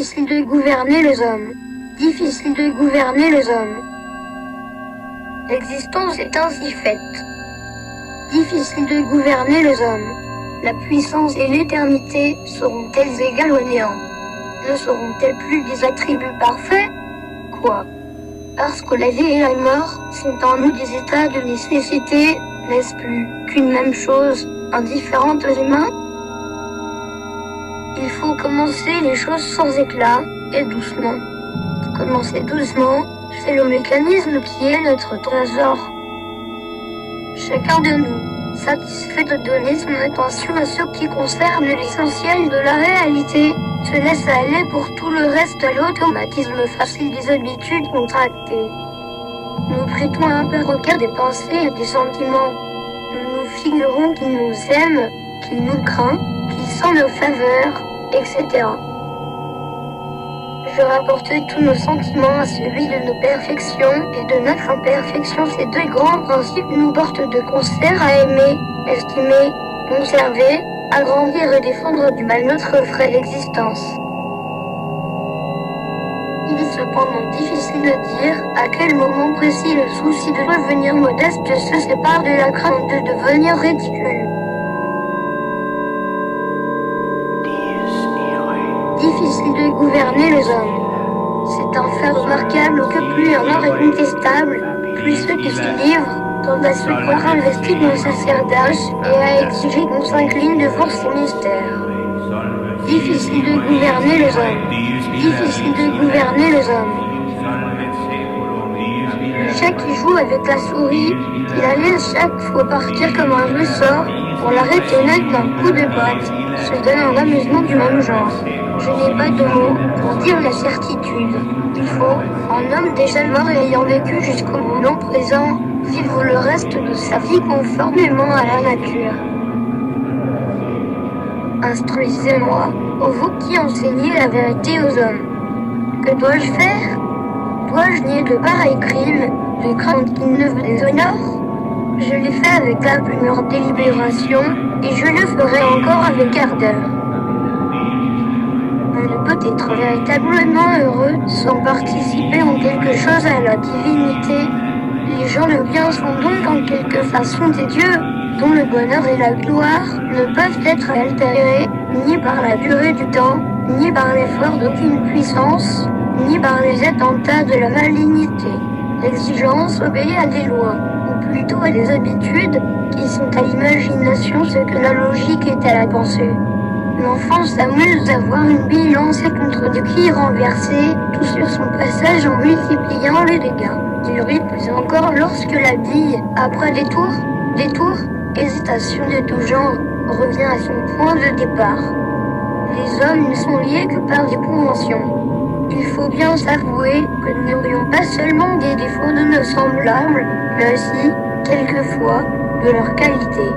Difficile de gouverner les hommes. Difficile de gouverner les hommes. L'existence est ainsi faite. Difficile de gouverner les hommes. La puissance et l'éternité seront-elles égales au néant? Ne seront-elles plus des attributs parfaits? Quoi? Parce que la vie et la mort sont en nous des états de nécessité, n'est-ce plus qu'une même chose, indifférente aux humains? Il faut commencer les choses sans éclat et doucement. Commencer doucement, c'est le mécanisme qui est notre trésor. Chacun de nous, satisfait de donner son attention à ce qui concerne l'essentiel de la réalité, se laisse aller pour tout le reste à l'automatisme facile des habitudes contractées. Nous prêtons un perroquet des pensées et des sentiments. Nous nous figurons qu'il nous aime, qu'il nous craint, qu'il sent nos faveurs, etc. Je rapporte tous nos sentiments à celui de nos perfections et de notre imperfection. Ces deux grands principes nous portent de concert à aimer, estimer, conserver, agrandir et défendre du mal notre frêle existence. Il est cependant difficile de dire à quel moment précis le souci de revenir modeste se sépare de la crainte de devenir ridicule. Difficile de gouverner les hommes. C'est un fait remarquable que plus un art est contestable, plus ceux qui s'y livrent tendent à se croire investis d'un sacerdoce et à exiger qu'on s'incline devant ces mystères. Difficile de gouverner les hommes. Difficile de gouverner les hommes. Le chat qui joue avec la souris, il la laisse chaque fois partir comme un ressort pour l'arrêter net d'un coup de patte, se donne un amusement du même genre. Je n'ai pas de mots pour dire la certitude. Il faut, en homme déjà mort et ayant vécu jusqu'au moment présent, vivre le reste de sa vie conformément à la nature. Instruisez-moi, ô vous qui enseignez la vérité aux hommes. Que dois-je faire? Dois-je nier de pareils crimes, de crainte qu'ils ne vous déshonorent? Je l'ai fait avec la plus mûre délibération, et je le ferai encore avec ardeur. On ne peut être véritablement heureux sans participer en quelque chose à la divinité. Les gens de bien sont donc en quelque façon des dieux, dont le bonheur et la gloire ne peuvent être altérés ni par la durée du temps, ni par l'effort d'aucune puissance, ni par les attentats de la malignité. L'exigence obéit à des lois, ou plutôt à des habitudes, qui sont à l'imagination ce que la logique est à la pensée. L'enfant s'amuse à voir une bille lancée contre des quilles renversées, tout sur son passage en multipliant les dégâts. Il rit plus encore lorsque la bille, après détour, hésitation de tout genre, revient à son point de départ. Les hommes ne sont liés que par des conventions. Il faut bien s'avouer que nous n'aurions pas seulement des défauts de nos semblables, mais aussi, quelquefois, de leur qualité.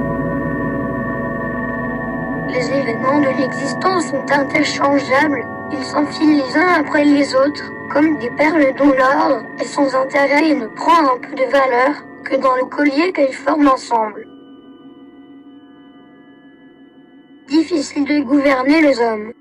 Les événements de l'existence sont interchangeables, ils s'enfilent les uns après les autres, comme des perles dont l'or est sans intérêt et ne prend un peu de valeur que dans le collier qu'elles forment ensemble. Difficile de gouverner les hommes.